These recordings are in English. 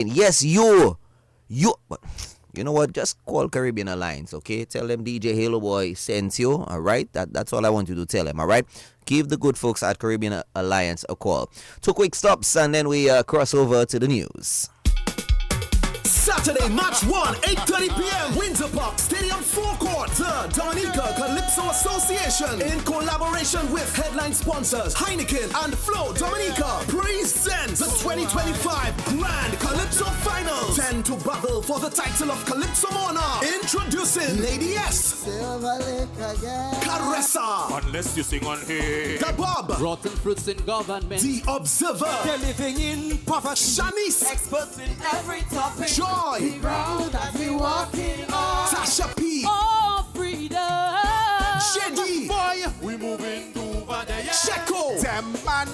Yes, you. But you know what? Just call Caribbean Alliance, okay? Tell them DJ Halo Boy sends you, all right? That's all I want you to tell them, all right? Give the good folks at Caribbean Alliance a call. Two quick stops, and then we cross over to the news. Saturday, March 1, 8:30 p.m. Windsor Park Stadium Forecourt. The Dominica Calypso Association, in collaboration with headline sponsors Heineken and Flow Dominica, presents the 2025 Grand Calypso Finals. 10 to battle for the title of Calypso Monarch. Introducing Lady S, Caressa, Unless you sing on here. The Bob, Rotten fruits in government. The Observer, They're living in poverty. Shanice, Experts in every topic. Joy, The ground that we walking on. Tasha P, Oh, freedom. JD, Boy, we moving over there. Checo, Them man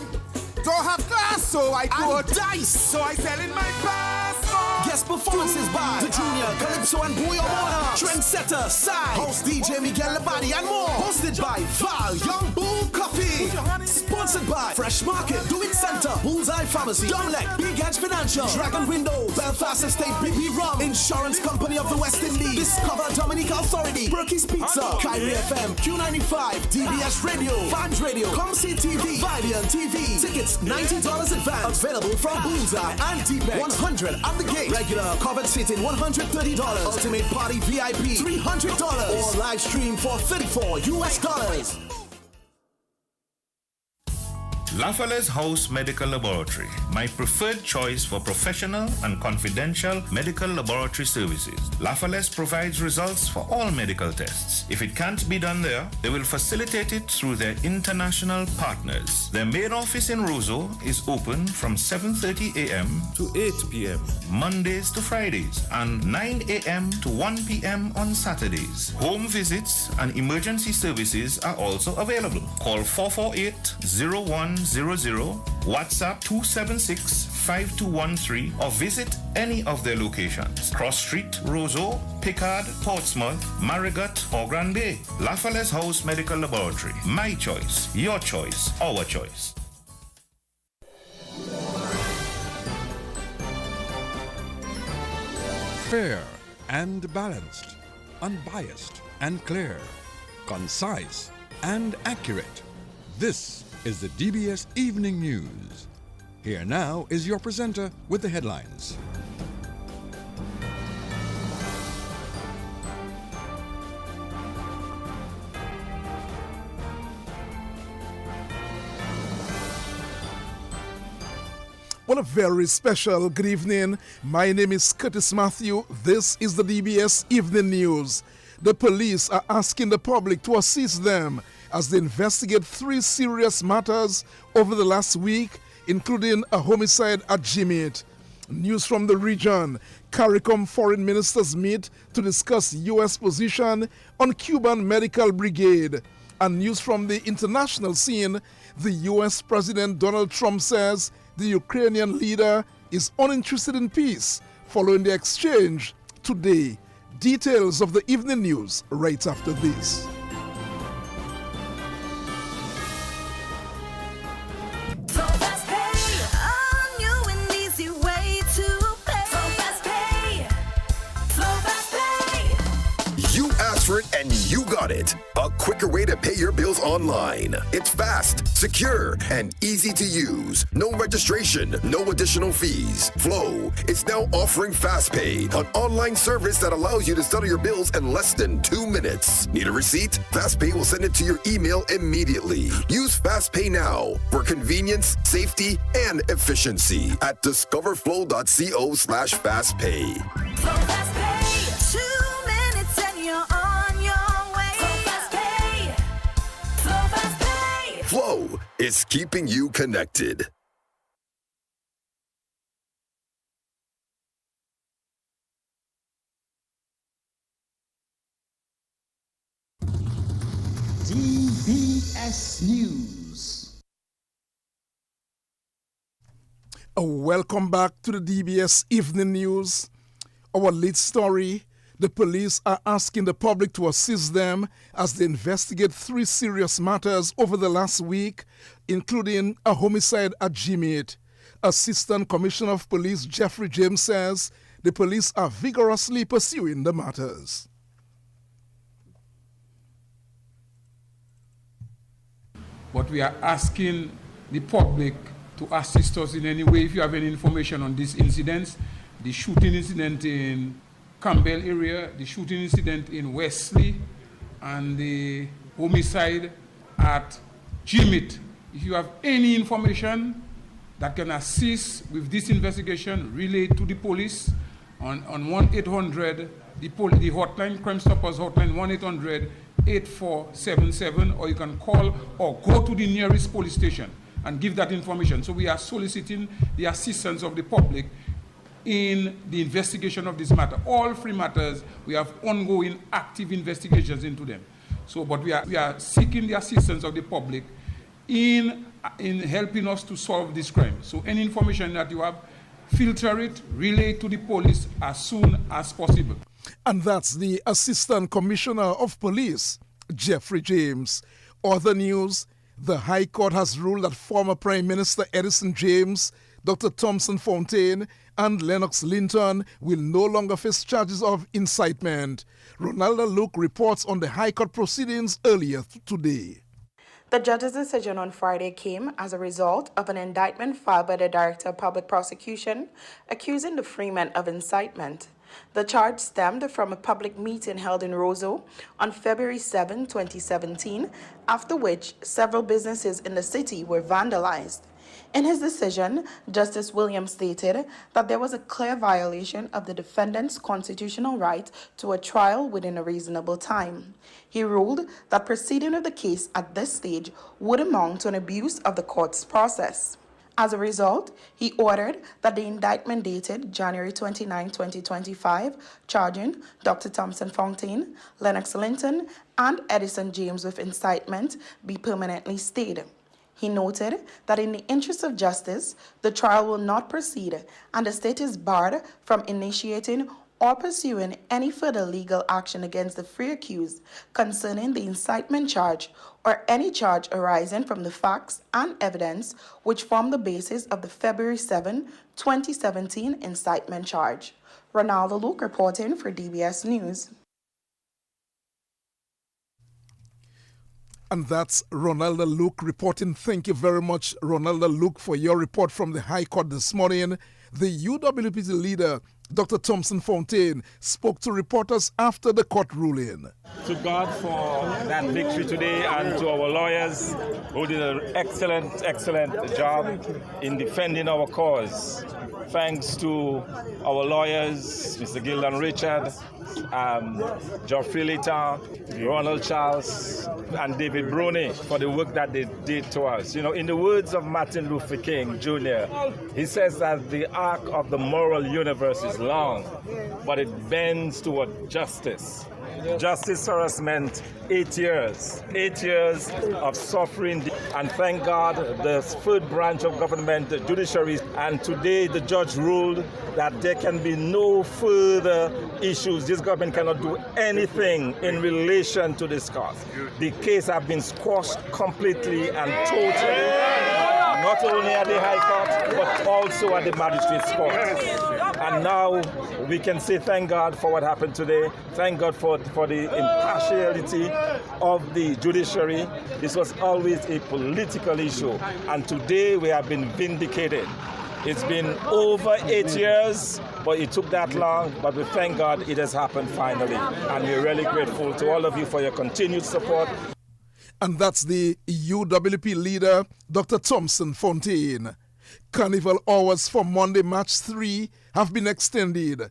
don't have class, so I and could. Dice. So I sell in my passport. Guest performances by the Junior, Calypso and Booyah Warner, Trendsetter, Sai, host DJ Miguel Labadi and more. Hosted by Val, Young Bull Coffee. Sponsored by Fresh Market, Do It Center, Bullseye Pharmacy, Domlec, Big Edge Financial, Dragon Windows, Belfast Estate, BB Rum, Insurance Company of the West Indies, Discover Dominica Authority, Berkey's Pizza, Kyrie FM, Q95, DBS Radio, Fans Radio, ComC TV, Vivian TV. Tickets $90 advance. Available from Bullseye and DBS. 100 at the gate. Regular covered seating $130. Ultimate Party VIP $300. Or live stream for $34 US. Lafayette's House Medical Laboratory, my preferred choice for professional and confidential medical laboratory services. Lafayette provides results for all medical tests. If it can't be done there, they will facilitate it through their international partners. Their main office in Roseau is open from 7:30 a.m. to 8 p.m. Mondays to Fridays and 9 a.m. to 1 p.m. on Saturdays. Home visits and emergency services are also available. Call 448-0100, WhatsApp 276-5213, or visit any of their locations. Cross Street, Roseau, Pickard, Portsmouth, Marigot, or Grand Bay. Lafayette's House Medical Laboratory. My choice, your choice, our choice. Fair and balanced, unbiased and clear, concise and accurate. This is the DBS Evening News. Here now is your presenter with the headlines. Well, a very special good evening. My name is Curtis Matthew. This is the DBS Evening News. The police are asking the public to assist them as they investigate 3 serious matters over the last week, including a homicide at Jimette. News from the region. CARICOM foreign ministers meet to discuss U.S. position on Cuban medical brigade. And news from the international scene. The U.S. President Donald Trump says the Ukrainian leader is uninterested in peace following the exchange today. Details of the evening news right after this. For it and you got it. A quicker way to pay your bills online. It's fast, secure, and easy to use. No registration, no additional fees. Flow is now offering FastPay, an online service that allows you to settle your bills in less than 2 minutes. Need a receipt? FastPay will send it to your email immediately. Use FastPay now for convenience, safety, and efficiency at discoverflow.co/fastpay. Flow FastPay. 2 minutes and you're on your way. Flow FastPay. Flow FastPay. Flow is keeping you connected. DBS News. Welcome back to the DBS Evening News. Our lead story: the police are asking the public to assist them as they investigate 3 serious matters over the last week, including a homicide at Jimette. Assistant Commissioner of Police Jeffrey James says the police are vigorously pursuing the matters. But we are asking the public to assist us in any way. If you have any information on these incidents, the shooting incident in Campbell area, the shooting incident in Wesley, and the homicide at Jimit. If you have any information that can assist with this investigation, relay to the police on 1-800, the hotline, Crime Stoppers hotline, 1-800-8477, or you can call or go to the nearest police station and give that information. So we are soliciting the assistance of the public in the investigation of this matter. All three matters, we have ongoing active investigations into them. So, but we are seeking the assistance of the public in helping us to solve this crime. So any information that you have, filter it, relay to the police as soon as possible. And that's the Assistant Commissioner of Police, Jeffrey James. Other news, the High Court has ruled that former Prime Minister Edison James, Dr. Thompson Fontaine, and Lennox Linton will no longer face charges of incitement. Ronaldo Luke reports on the High Court proceedings earlier today. The judge's decision on Friday came as a result of an indictment filed by the Director of Public Prosecution accusing the Freeman of incitement. The charge stemmed from a public meeting held in Roseau on February 7, 2017, after which several businesses in the city were vandalized. In his decision, Justice Williams stated that there was a clear violation of the defendant's constitutional right to a trial within a reasonable time. He ruled that proceeding with the case at this stage would amount to an abuse of the court's process. As a result, he ordered that the indictment dated January 29, 2025, charging Dr. Thompson Fontaine, Lennox Linton, and Edison James with incitement be permanently stayed. He noted that in the interest of justice, the trial will not proceed and the state is barred from initiating or pursuing any further legal action against the three accused concerning the incitement charge or any charge arising from the facts and evidence which form the basis of the February 7, 2017 incitement charge. Ronaldo Luke reporting for DBS News. And that's Ronaldo Luke reporting. Thank you very much, Ronaldo Luke, for your report from the High Court this morning. The UWPT leader, Dr. Thompson Fontaine, spoke to reporters after the court ruling. To God for that victory today and to our lawyers who did an excellent job in defending our cause. Thanks to our lawyers, Mr. Gildan Richard, Geoffrey Lita, Ronald Charles, and David Bruni for the work that they did to us. You know, in the words of Martin Luther King Jr., he says that the arc of the moral universe is long, but it bends toward justice. Justice for us meant 8 years. 8 years of suffering. And thank God, the third branch of government, the judiciary, and today the judge ruled that there can be no further issues. This government cannot do anything in relation to this cause. The case has been squashed completely and totally, not only at the High Court, but also at the Magistrates' Court. And now we can say thank God for what happened today. Thank God for the impartiality of the judiciary. This was always a political issue. And today we have been vindicated. It's been over 8 years, but it took that long. But we thank God it has happened finally. And we're really grateful to all of you for your continued support. And that's the UWP leader, Dr. Thompson Fontaine. Carnival hours for Monday, March 3 have been extended.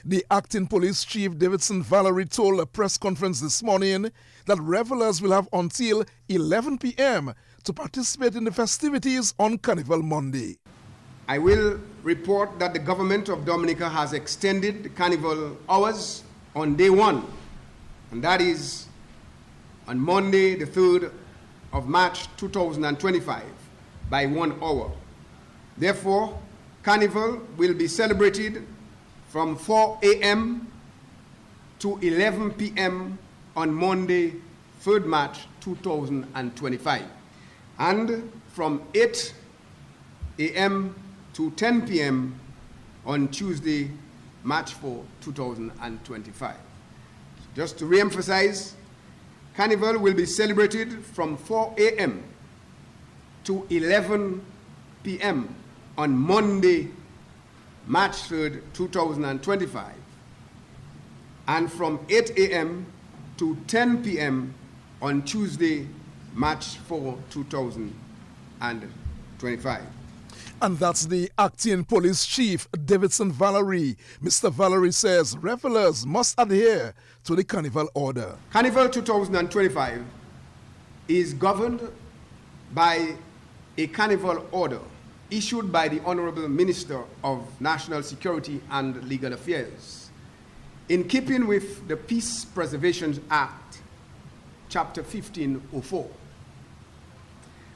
The acting police chief, Davidson Valerie, told a press conference this morning that revelers will have until 11 p.m. to participate in the festivities on Carnival Monday. I will report that the government of Dominica has extended the Carnival hours on day 1, and that is on Monday, the 3rd of March 2025, by 1 hour. Therefore, Carnival will be celebrated from 4 a.m. to 11 p.m. on Monday, 3rd March 2025, and from 8 a.m. to 10 p.m. on Tuesday, March 4, 2025. Just to re-emphasize, Carnival will be celebrated from 4 a.m. to 11 p.m. on Monday, March 3rd, 2025, and from 8 a.m. to 10 p.m. on Tuesday, March 4, 2025. And that's the acting police chief, Davidson Valerie. Mr. Valerie says revelers must adhere to the Carnival order. Carnival 2025 is governed by a Carnival order issued by the Honorable Minister of National Security and Legal Affairs, in keeping with the Peace Preservation Act, Chapter 1504.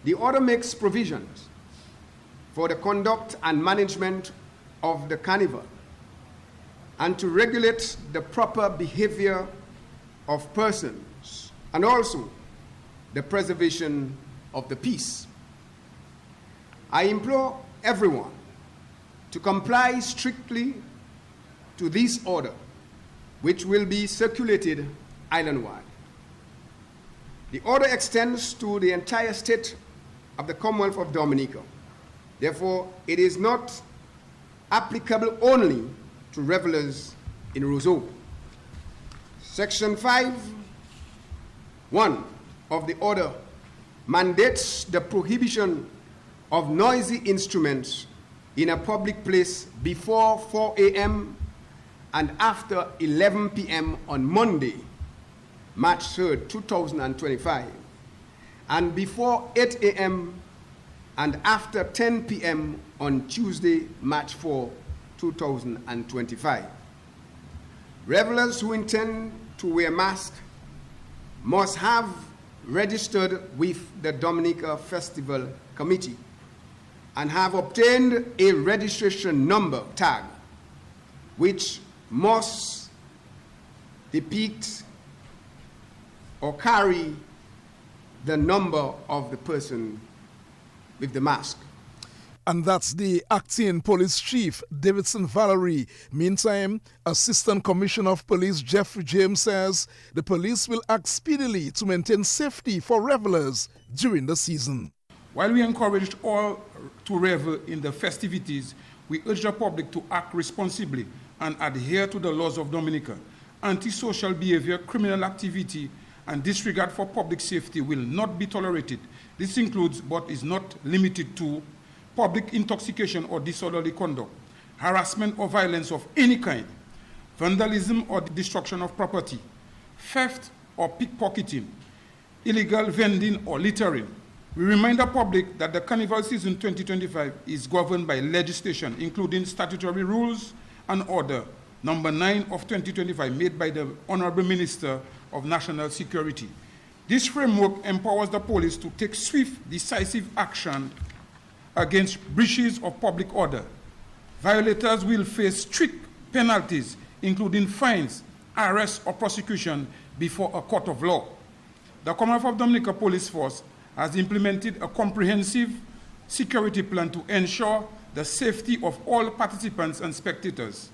The order makes provisions for the conduct and management of the Carnival and to regulate the proper behavior of persons and also the preservation of the peace. I implore everyone to comply strictly to this order, which will be circulated island-wide. The order extends to the entire state of the Commonwealth of Dominica. Therefore, it is not applicable only to revelers in Roseau. Section 5(1) of the order mandates the prohibition of noisy instruments in a public place before 4 a.m. and after 11 p.m. on Monday, March 3rd, 2025, and before 8 a.m. and after 10 p.m. on Tuesday, March 4, 2025. Revelers who intend to wear masks must have registered with the Dominica Festival Committee and have obtained a registration number tag, which must depict or carry the number of the person with the mask. And that's the acting police chief, Davidson Valerie. Meantime, Assistant Commissioner of Police Jeffrey James says the police will act speedily to maintain safety for revelers during the season. While we encouraged all to revel in the festivities, we urge the public to act responsibly and adhere to the laws of Dominica. Antisocial behavior, criminal activity, and disregard for public safety will not be tolerated. This includes, but is not limited to, public intoxication or disorderly conduct, harassment or violence of any kind, vandalism or destruction of property, theft or pickpocketing, illegal vending or littering. We remind the public that the Carnival season 2025 is governed by legislation, including statutory rules and order number 9 of 2025 made by the Honorable Minister of National Security. This framework empowers the police to take swift, decisive action against breaches of public order. Violators will face strict penalties, including fines, arrest, or prosecution before a court of law. The Commonwealth of Dominica Police Force has implemented a comprehensive security plan to ensure the safety of all participants and spectators.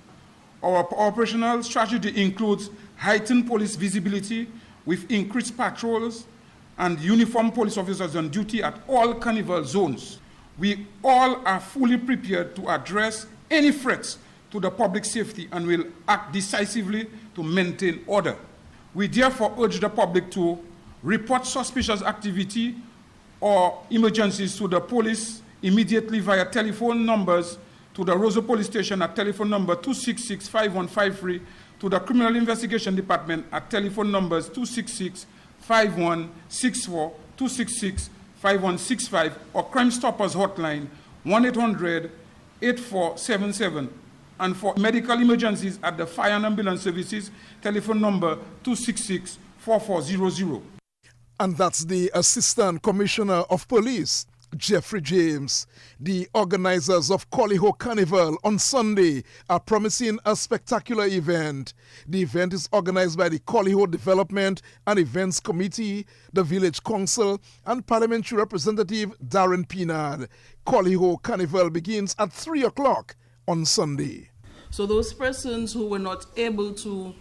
Our operational strategy includes heightened police visibility with increased patrols and uniformed police officers on duty at all Carnival zones. We all are fully prepared to address any threats to the public safety and will act decisively to maintain order. We therefore urge the public to report suspicious activity or emergencies to the police immediately via telephone numbers to the Roseau Police Station at telephone number 266-5153, to the Criminal Investigation Department at telephone numbers 266-5164, 266-5165, or Crime Stoppers Hotline 1-800-8477, and for medical emergencies at the Fire and Ambulance Services, telephone number 266-4400. And that's the Assistant Commissioner of Police, Jeffrey James. The organizers of Collyho Carnival on Sunday are promising a spectacular event. The event is organized by the Collyho Development and Events Committee, the Village Council, and Parliamentary Representative Darren Pinard. Collyho Carnival begins at 3 o'clock on Sunday. So those persons who were not able to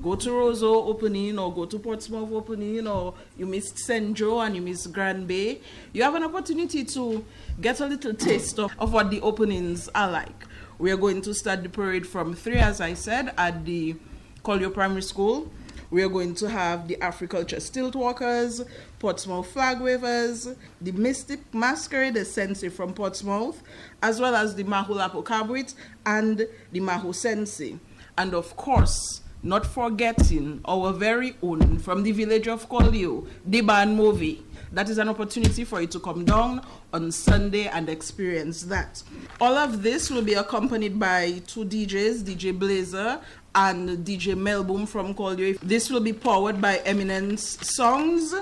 go to Roseau opening or go to Portsmouth opening, or you missed St. Joe and you missed Grand Bay, you have an opportunity to get a little taste of what the openings are like. We are going to start the parade from 3, as I said, at the Collier Primary School. We are going to have the Africulture Stilt Walkers, Portsmouth Flag Wavers, the Mystic Masquerade, the Sensei from Portsmouth, as well as the Mahulapo Cabrit and the Mahu Sensei. And of course, not forgetting our very own from the village of Collier, the band movie. That is an opportunity for you to come down on Sunday and experience that. All of this will be accompanied by 2 DJs, DJ Blazer and DJ Melboom from Collier. This will be powered by Eminence Songs,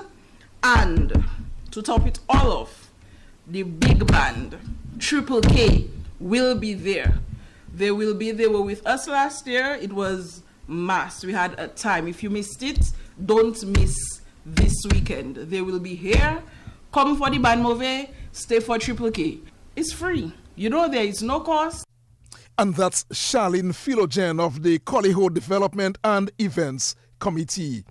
and to top it all off, the big band, Triple K, will be there. They were with us last year. It was mass. We had a time. If you missed it, don't miss this weekend. They will be here. Come for the band movie, stay for Triple K. It's free. You know, there is no cost. And that's Charlene Philogen of the Collyho Development and Events Committee.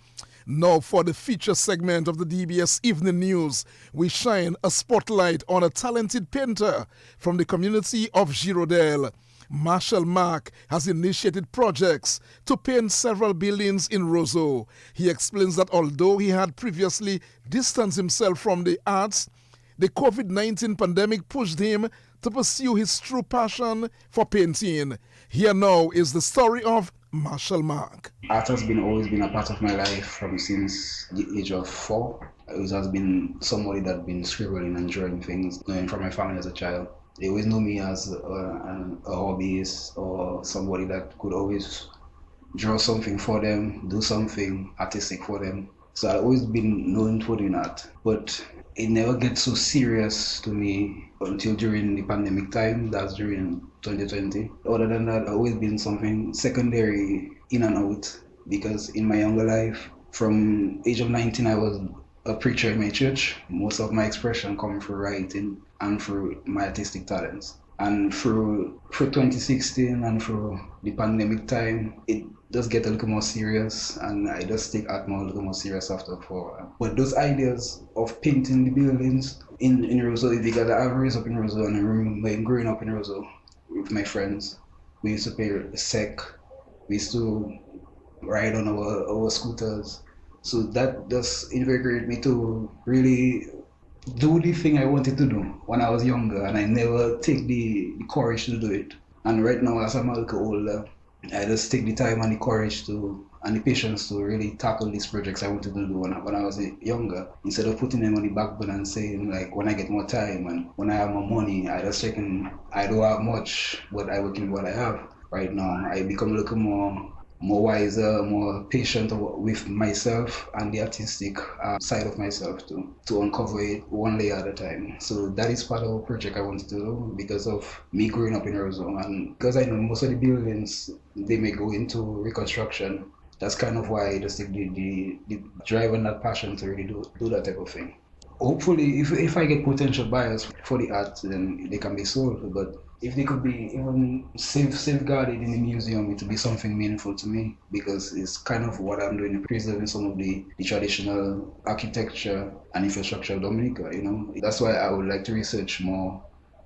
Now for the feature segment of the DBS Evening News, we shine a spotlight on a talented painter from the community of Girodel. Marshall Mark has initiated projects to paint several buildings in Roseau. He explains that although he had previously distanced himself from the arts, the COVID-19 pandemic pushed him to pursue his true passion for painting. Here now is the story of Marshall Mark. Art has always been a part of my life from since the age of 4. It has been somebody that's been scribbling and drawing things, knowing from my family as a child. They always know me as a hobbyist or somebody that could always draw something for them, do something artistic for them. So I've always been known for doing that. But it never gets so serious to me until during the pandemic time. That's during 2020. Other than that, I've always been something secondary in and out, because in my younger life, from age of 19, I was a preacher in my church. Most of my expression come through writing and through my artistic talents. And through 2016 and through the pandemic time, it does get a little more serious, and I just take art more a little more serious after for a while. But those ideas of painting the buildings in Roseau is because I have raised up in Roseau, and I remember growing up in Roseau with my friends. We used to play sec, we used to ride on our scooters. So that just invigorated me to really do the thing I wanted to do when I was younger, and I never take the courage to do it. And right now, as I'm a little older, I just take the time and the courage and the patience to really tackle these projects I wanted to do when I was younger, instead of putting them on the back burner and saying, like, when I get more time and when I have more money, I just reckon I don't have much, but I work in what I have. Right now, I become a little more wiser, more patient with myself and the artistic side of myself to uncover it one layer at a time. So that is part of a project I wanted to do because of me growing up in Roseau, and because I know most of the buildings, they may go into reconstruction. That's kind of why I just take the drive and that passion to really do that type of thing. Hopefully, if I get potential buyers for the art, then they can be sold. But if they could be even safeguarded in the museum, it would be something meaningful to me, because it's kind of what I'm doing, preserving some of the traditional architecture and infrastructure of Dominica, you know. That's why I would like to research more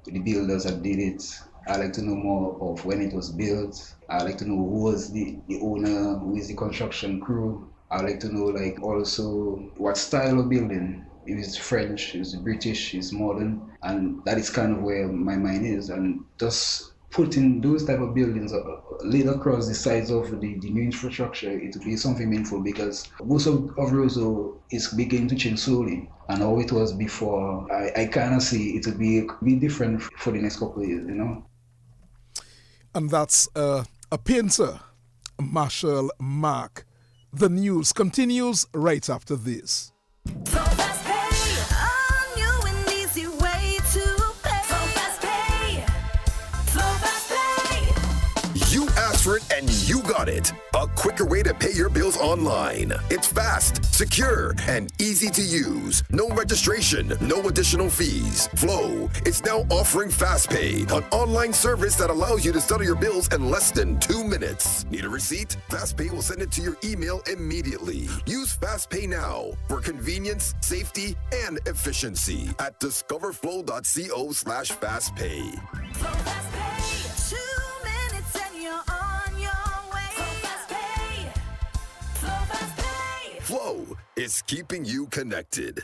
the builders that did it. I like to know more of when it was built. I like to know who was the owner, who is the construction crew. I like to know, like, also what style of building. If it's French, it's British, it's modern, and that is kind of where my mind is. And just putting those type of buildings laid across the sides of the new infrastructure, it will be something meaningful, because most of Roseau is beginning to change slowly. And how it was before, I kind of see it will be different for the next couple of years, you know. And that's a painter, Marshall Mark. The news continues right after this. So fast pay, a new and easy way and you got it. A quicker way to pay your bills online. It's fast, secure, and easy to use. No registration, no additional fees. Flow is now offering FastPay, an online service that allows you to settle your bills in less than 2 minutes. Need a receipt? FastPay will send it to your email immediately. Use FastPay now for convenience, safety, and efficiency at discoverflow.co/fastpay. Flow Fast Pay. 2 minutes and you're on your way. Flow Fast Pay. Flow Fast Pay. Flow is keeping you connected.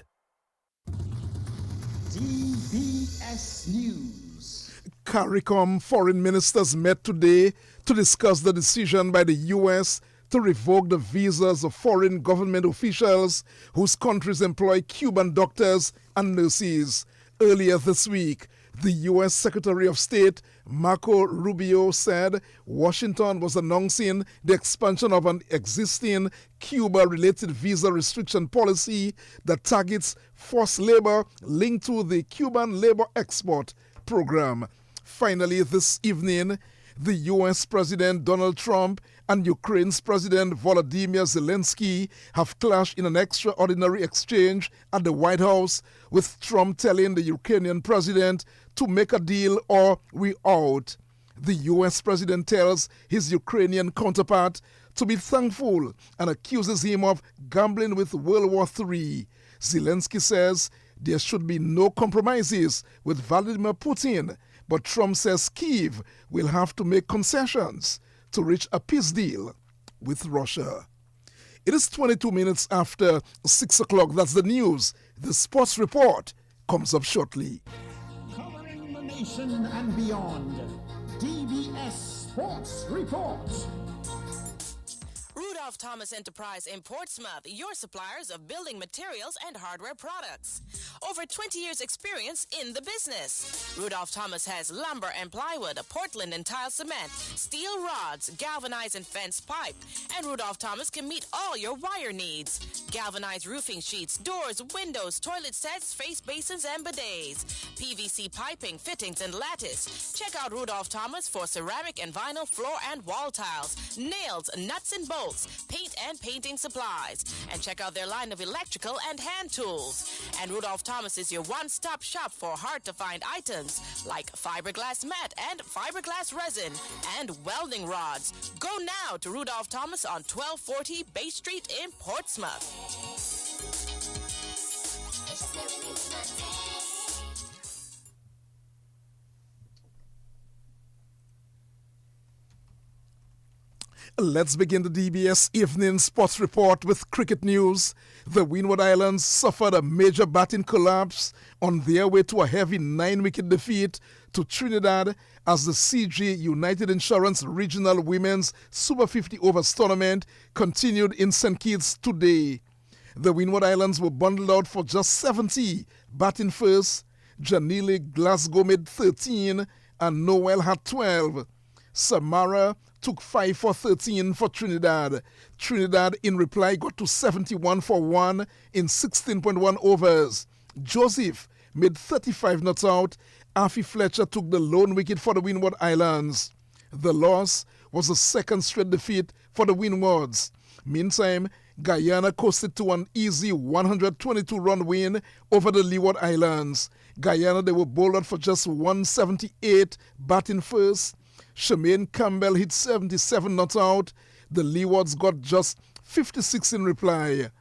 DBS News. CARICOM foreign ministers met today to discuss the decision by the U.S. to revoke the visas of foreign government officials whose countries employ Cuban doctors and nurses. Earlier this week, the U.S. Secretary of State Marco Rubio said Washington was announcing the expansion of an existing Cuba-related visa restriction policy that targets forced labor linked to the Cuban labor export program. Finally, this evening, the U.S. President Donald Trump and Ukraine's President Volodymyr Zelensky have clashed in an extraordinary exchange at the White House, with Trump telling the Ukrainian president to make a deal or we're out. The U.S. president tells his Ukrainian counterpart to be thankful and accuses him of gambling with World War III. Zelensky says there should be no compromises with Vladimir Putin, but Trump says Kyiv will have to make concessions to reach a peace deal with Russia. It is 22 minutes after 6 o'clock. That's the news. The sports report comes up shortly. Covering the nation and beyond. DBS Sports Report. Rudolph Thomas Enterprise in Portsmouth, your suppliers of building materials and hardware products. Over 20 years experience in the business. Rudolph Thomas has lumber and plywood, Portland and tile cement, steel rods, galvanized and fence pipe. And Rudolph Thomas can meet all your wire needs. Galvanized roofing sheets, doors, windows, toilet sets, face basins and bidets. PVC piping, fittings and lattice. Check out Rudolph Thomas for ceramic and vinyl floor and wall tiles, nails, nuts and bolts, paint and painting supplies. And check out their line of electrical and hand tools. And Rudolph Thomas is your one-stop shop for hard-to-find items like fiberglass mat and fiberglass resin and welding rods. Go now to Rudolph Thomas on 1240 Bay Street in Portsmouth. Let's begin the DBS Evening Sports Report with cricket news. The Windward Islands suffered a major batting collapse on their way to a heavy 9-wicket defeat to Trinidad as the CG United Insurance Regional Women's Super 50 Overs tournament continued in St. Kitts today. The Windward Islands were bundled out for just 70, batting first. Janile Glasgow made 13 and Noel had 12. Samara took 5 for 13 for Trinidad. Trinidad, in reply, got to 71 for 1 in 16.1 overs. Joseph made 35 not out. Afi Fletcher took the lone wicket for the Windward Islands. The loss was the second straight defeat for the Windwards. Meantime, Guyana coasted to an easy 122-run win over the Leeward Islands. Guyana, they were bowled out for just 178, batting first. Shemaine Campbell hit 77 not out. The Leewards got just 56 in reply.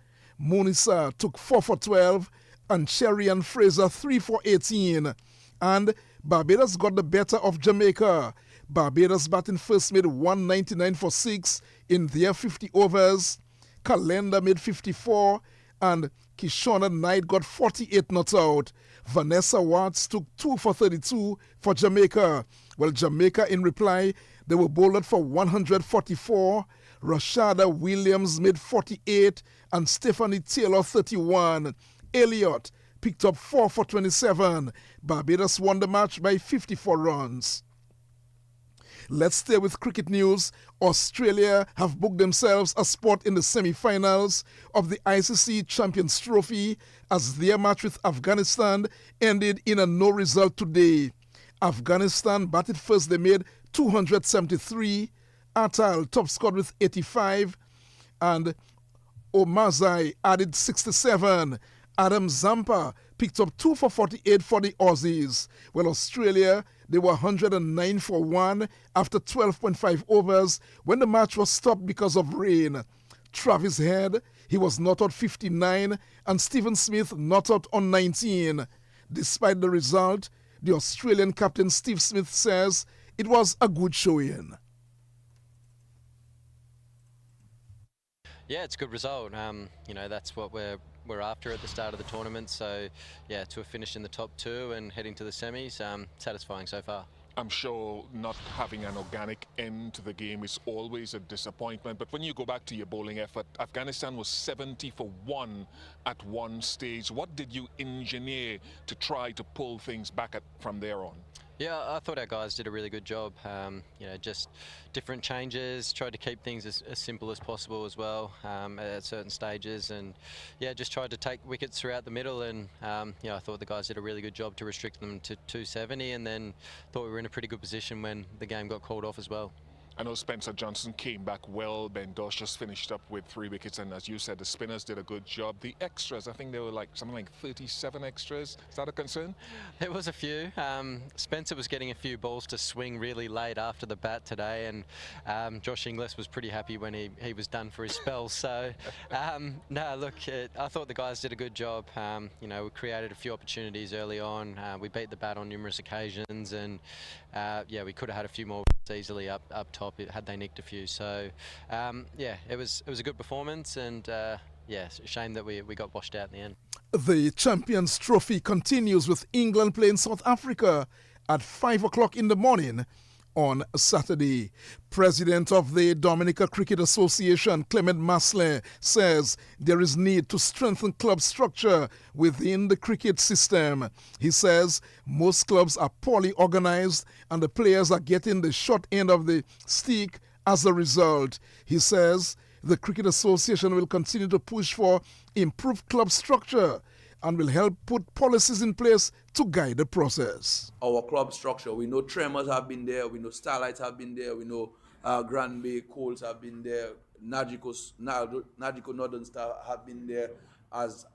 Munisa took 4 for 12 and Cherry and Fraser 3 for 18. And Barbados got the better of Jamaica. Barbados batting first made 199 for 6 in their 50 overs. Calendar made 54 and Kishona Knight got 48 not out. Vanessa Watts took 2 for 32 for Jamaica. Well, Jamaica, in reply, they were bowled for 144. Rashada Williams made 48 and Stephanie Taylor 31. Elliott picked up 4 for 27. Barbados won the match by 54 runs. Let's stay with cricket news. Australia have booked themselves a spot in the semi-finals of the ICC Champions Trophy as their match with Afghanistan ended in a no result today. Afghanistan batted first, they made 273, Atal top scored with 85, and Omazai added 67. Adam Zampa picked up 2 for 48 for the Aussies. Well, Australia, they were 109 for 1 after 12.5 overs when the match was stopped because of rain. Travis Head, he was not out 59, and Stephen Smith not out on 19. Despite the result, the Australian captain Steve Smith says it was a good showing. Yeah, it's a good result. That's what we're after at the start of the tournament. So, yeah, to have finished in the top 2 and heading to the semis, satisfying so far. I'm sure not having an organic end to the game is always a disappointment. But when you go back to your bowling effort, Afghanistan was 70 for 1 at one stage. What did you engineer to try to pull things back from there on? Yeah, I thought our guys did a really good job. Just different changes, tried to keep things as simple as possible as well at certain stages, and yeah, just tried to take wickets throughout the middle. And I thought the guys did a really good job to restrict them to 270, and then thought we were in a pretty good position when the game got called off as well. I know Spencer Johnson came back well. Ben Dosh just finished up with 3 wickets, and as you said, the spinners did a good job. The extras, I think there were something like 37 extras. Is that a concern? There was a few. Spencer was getting a few balls to swing really late after the bat today, and Josh Inglis was pretty happy when he was done for his spell. So, no, look, I thought the guys did a good job. We created a few opportunities early on. We beat the bat on numerous occasions, and we could have had a few more easily up top had they nicked a few. So it was a good performance, and it's a shame that we got washed out in the end. The Champions Trophy continues with England playing South Africa at 5 o'clock in the morning on Saturday. President of the Dominica Cricket Association, Clement Maslin, says there is need to strengthen club structure within the cricket system. He says most clubs are poorly organized and the players are getting the short end of the stick as a result. He says the Cricket Association will continue to push for improved club structure and will help put policies in place to guide the process. Our club structure, we know Tremors have been there, we know Starlights have been there, we know Grand Bay Coles have been there, Nagico Northern Star have been there as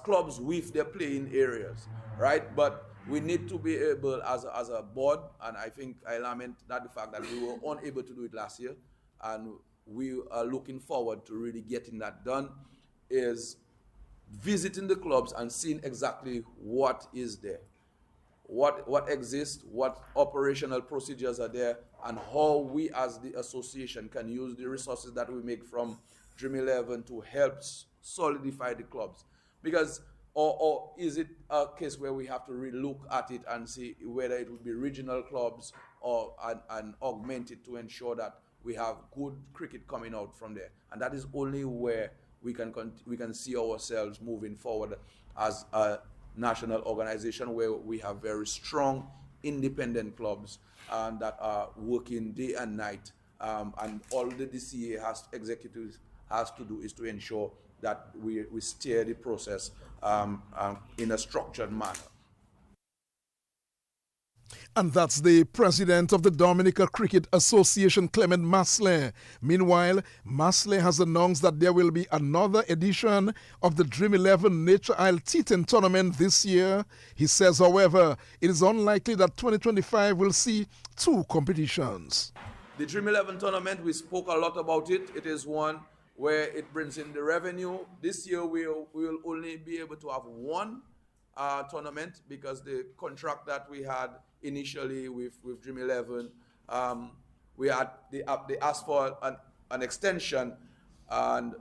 clubs with their playing areas, right? But we need to be able as a board, and I think I lament that the fact that we were unable to do it last year, and we are looking forward to really getting that done, is visiting the clubs and seeing exactly what is there, what exists, what operational procedures are there, and how we as the association can use the resources that we make from Dream 11 to help solidify the clubs. Because or is it a case where we have to relook at it and see whether it would be regional clubs or and augment it to ensure that we have good cricket coming out from there? And that is only where we can see ourselves moving forward as a national organization where we have very strong independent clubs that are working day and night, and all the DCA executives has to do is to ensure that we steer the process in a structured manner. And that's the president of the Dominica Cricket Association, Clement Maslin. Meanwhile, Maslin has announced that there will be another edition of the Dream 11 Nature Isle T10 tournament this year. He says, however, it is unlikely that 2025 will see 2 competitions. The Dream 11 tournament, we spoke a lot about it. It is one where it brings in the revenue. This year, we will only be able to have 1 tournament because the contract that we had initially with Dream 11, we had they asked for an extension, and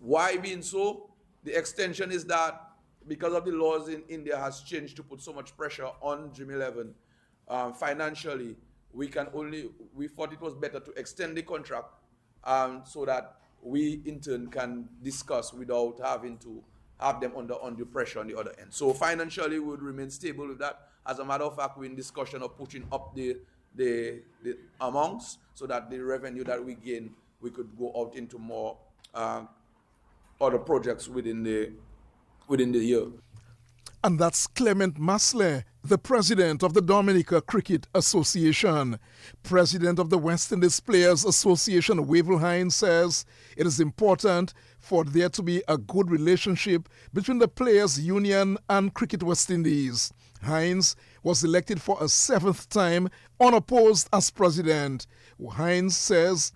why being so? The extension is that because of the laws in India has changed to put so much pressure on Dream 11 financially, we thought it was better to extend the contract so that we in turn can discuss without having to have them under undue pressure on the other end. So financially, we would remain stable with that. As a matter of fact, we're in discussion of pushing up the amounts so that the revenue that we gain, we could go out into more other projects within the year. And that's Clement Masle, the president of the Dominica Cricket Association. President of the West Indies Players Association, Wavell Hines, says it is important for there to be a good relationship between the Players Union and Cricket West Indies. Hines was elected for a 7th time unopposed as president. Hines says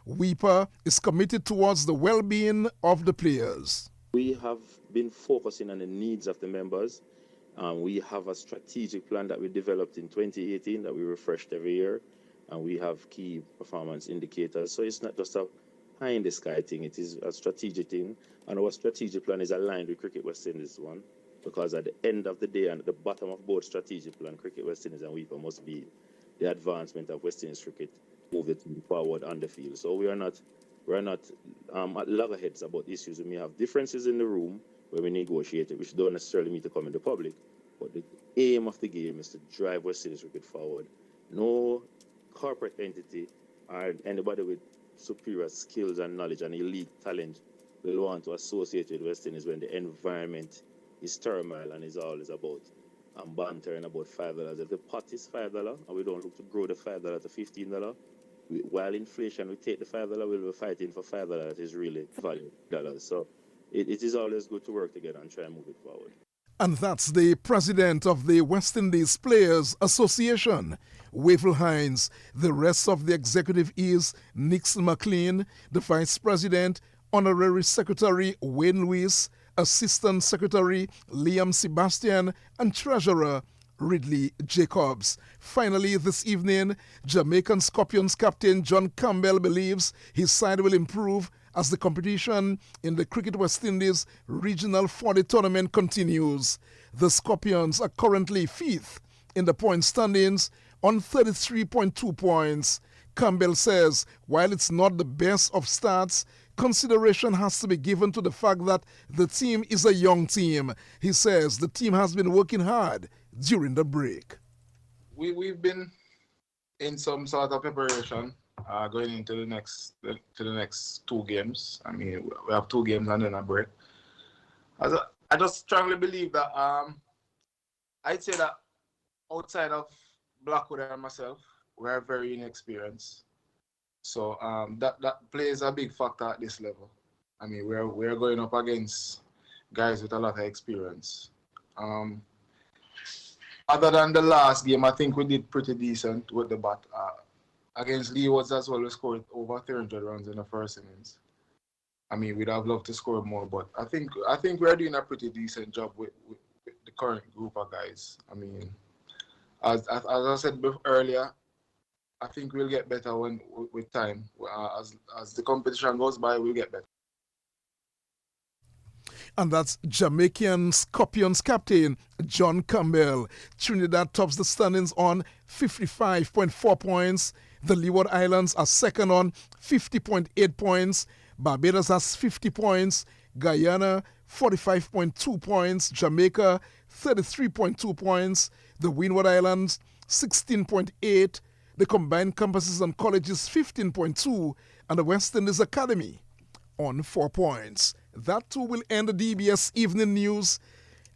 WIPA is committed towards the well-being of the players. We have been focusing on the needs of the members. We have a strategic plan that we developed in 2018 that we refreshed every year, and we have key performance indicators. So it's not just a high in the sky thing, it is a strategic thing, and our strategic plan is aligned with Cricket West Indies one, because at the end of the day and at the bottom of both strategic plan, Cricket West Indies and WIPA must be the advancement of West Indies cricket, move the team forward on the field. So we're not at loggerheads about issues. We may have differences in the room where we negotiate it, which don't necessarily need to come in the public. But the aim of the game is to drive West Indies cricket forward. No corporate entity or anybody with superior skills and knowledge and elite talent will want to associate with West Indies when the environment is turmoil and is always about banter and about $5. If the pot is $5 and we don't look to grow the $5 to $15, while inflation will take the $5, we'll be fighting for $5 that is really value dollars. So it is always good to work together and try and move it forward. And that's the president of the West Indies Players Association, Wavell Hines. The rest of the executive is Nixon McLean, the vice president, honorary secretary Wayne Lewis, assistant secretary Liam Sebastian, and treasurer Ridley Jacobs. Finally, this evening, Jamaican Scorpions captain John Campbell believes his side will improve as the competition in the Cricket West Indies Regional 40 tournament continues. The Scorpions are currently 5th in the point standings on 33.2 points. Campbell says while it's not the best of starts, consideration has to be given to the fact that the team is a young team. He says the team has been working hard during the break. We've been in some sort of preparation going into the next 2 games. I mean, we have 2 games and then a break. I just strongly believe that I'd say that outside of Blackwood and myself, we're very inexperienced. So that plays a big factor at this level. I mean, we're going up against guys with a lot of experience. Other than the last game, I think we did pretty decent with the bat. Against Leewards as well, we scored over 300 runs in the first innings. I mean, we'd have loved to score more, but I think we're doing a pretty decent job with the current group of guys. I mean, as I said earlier, I think we'll get better with time. As the competition goes by, we'll get better. And that's Jamaican Scorpions captain John Campbell. Trinidad tops the standings on 55.4 points. The Leeward Islands are second on 50.8 points. Barbados has 50 points. Guyana 45.2 points. Jamaica 33.2 points. The Windward Islands 16.8. The combined campuses and colleges 15.2. And the West Indies Academy on 4 points. That too will end the DBS Evening News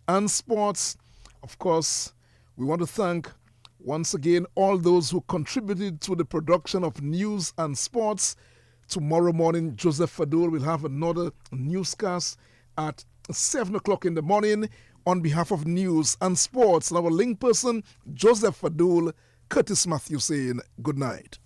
and Sports. Of course, we want to thank once again all those who contributed to the production of news and sports. Tomorrow morning, Joseph Fadul will have another newscast at 7 o'clock in the morning on behalf of news and sports. And our link person, Joseph Fadul, Curtis Matthew saying good night.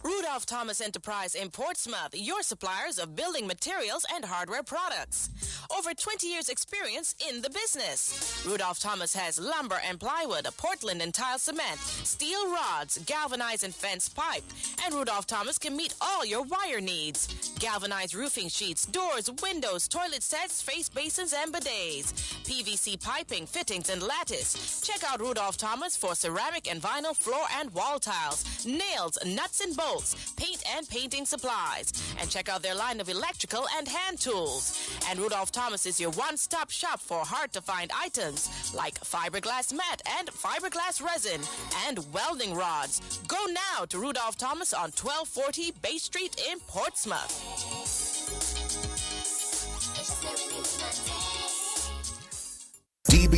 Rudolph Thomas Enterprise in Portsmouth, your suppliers of building materials and hardware products. Over 20 years experience in the business. Rudolph Thomas has lumber and plywood, Portland and tile cement, steel rods, galvanized and fence pipe. And Rudolph Thomas can meet all your wire needs. Galvanized roofing sheets, doors, windows, toilet sets, face basins and bidets. PVC piping, fittings and lattice. Check out Rudolph Thomas for ceramic and vinyl floor and wall tiles, nails, nuts and bolts, paint and painting supplies. And check out their line of electrical and hand tools. And Rudolph Thomas is your one-stop shop for hard-to-find items like fiberglass mat and fiberglass resin and welding rods. Go now to Rudolph Thomas on 1240 Bay Street in Portsmouth.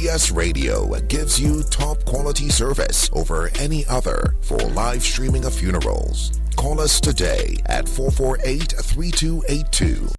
DBS Radio gives you top quality service over any other for live streaming of funerals. Call us today at 448-3282